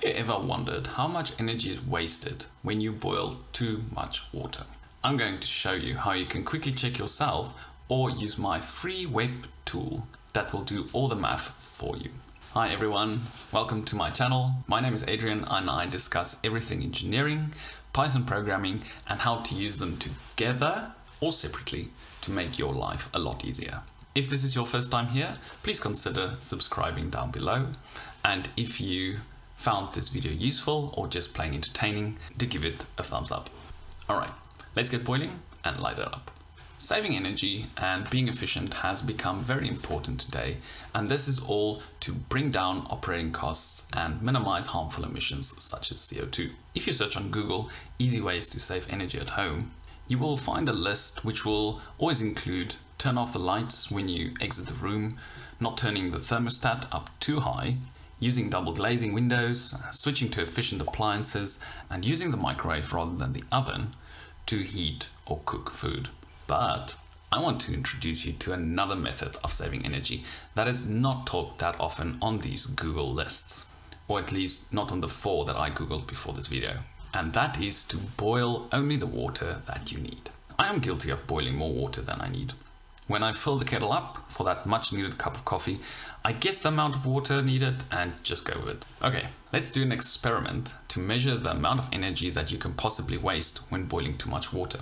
you ever wondered how much energy is wasted when you boil too much water? I'm going to show you how you can quickly check yourself or use my free web tool that will do all the math for you. Hi everyone, welcome to my channel. My name is Adriaan and I discuss everything engineering, Python programming and how to use them together or separately to make your life a lot easier. If this is your first time here, please consider subscribing down below. And if you found this video useful or just plain entertaining, do give it a thumbs up. Alright, let's get boiling and light it up. Saving energy and being efficient has become very important today, and this is all to bring down operating costs and minimize harmful emissions such as CO2. If you search on Google easy ways to save energy at home, you will find a list which will always include turn off the lights when you exit the room, not turning the thermostat up too high, using double glazing windows, switching to efficient appliances, and using the microwave rather than the oven to heat or cook food. But I want to introduce you to another method of saving energy that is not talked that often on these Google lists, or at least not on the 4 that I Googled before this video. And that is to boil only the water that you need. I am guilty of boiling more water than I need. When I fill the kettle up for that much needed cup of coffee, I guess the amount of water needed and just go with it. Okay, let's do an experiment to measure the amount of energy that you can possibly waste when boiling too much water.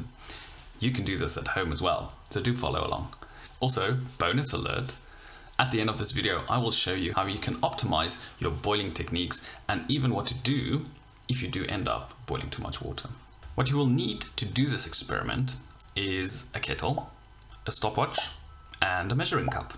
You can do this at home as well, so do follow along. Also, bonus alert, at the end of this video I will show you how you can optimize your boiling techniques and even what to do if you do end up boiling too much water. What you will need to do this experiment is a kettle, a stopwatch and a measuring cup.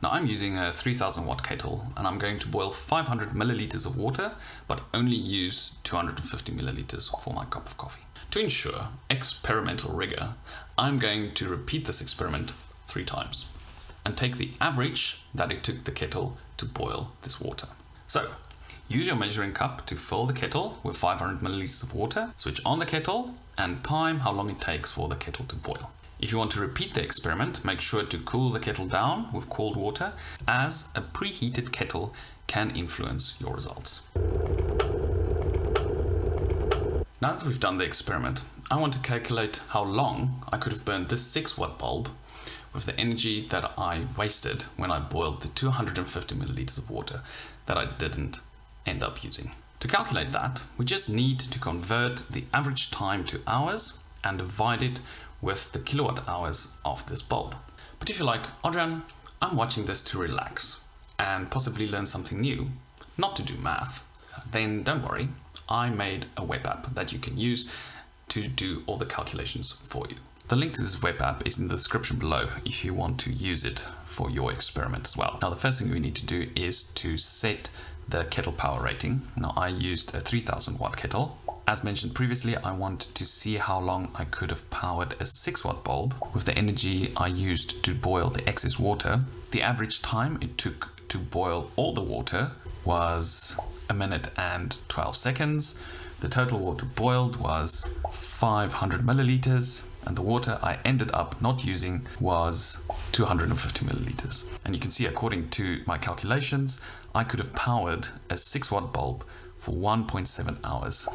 Now I'm using a 3000 watt kettle and I'm going to boil 500 milliliters of water but only use 250 milliliters for my cup of coffee. To ensure experimental rigor, I'm going to repeat this experiment 3 times and take the average that it took the kettle to boil this water. So use your measuring cup to fill the kettle with 500 milliliters of water, switch on the kettle and time how long it takes for the kettle to boil. If you want to repeat the experiment, make sure to cool the kettle down with cold water, as a preheated kettle can influence your results. Now that we've done the experiment, I want to calculate how long I could have burned this 6 watt bulb with the energy that I wasted when I boiled the 250 milliliters of water that I didn't end up using. To calculate that, we just need to convert the average time to hours and divide it with the kilowatt hours of this bulb. But if you're like, Adriaan, I'm watching this to relax and possibly learn something new, not to do math, then don't worry, I made a web app that you can use to do all the calculations for you. The link to this web app is in the description below if you want to use it for your experiment as well. Now the first thing we need to do is to set the kettle power rating. Now I used a 3000 watt kettle. As mentioned previously, I wanted to see how long I could have powered a 6 watt bulb with the energy I used to boil the excess water. The average time it took to boil all the water was 1 minute and 12 seconds. The total water boiled was 500 milliliters and the water I ended up not using was 250 milliliters. And you can see, according to my calculations, I could have powered a 6 watt bulb for 1.7 hours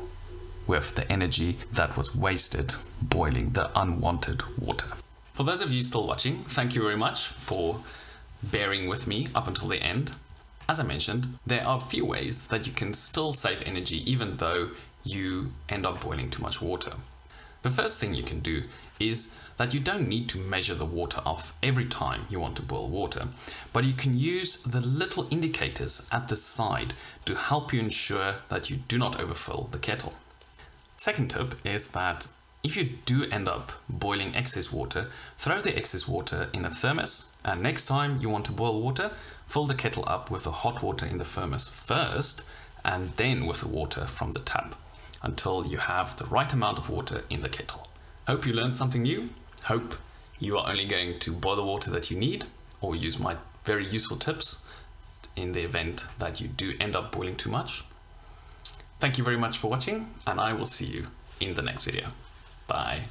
with the energy that was wasted boiling the unwanted water. For those of you still watching, thank you very much for bearing with me up until the end. As I mentioned, there are a few ways that you can still save energy even though you end up boiling too much water. The first thing you can do is that you don't need to measure the water off every time you want to boil water, but you can use the little indicators at the side to help you ensure that you do not overfill the kettle. Second tip is that if you do end up boiling excess water, throw the excess water in a thermos, and next time you want to boil water, fill the kettle up with the hot water in the thermos first and then with the water from the tap until you have the right amount of water in the kettle. Hope you learned something new. Hope you are only going to boil the water that you need or use my very useful tips in the event that you do end up boiling too much. Thank you very much for watching and I will see you in the next video. Bye.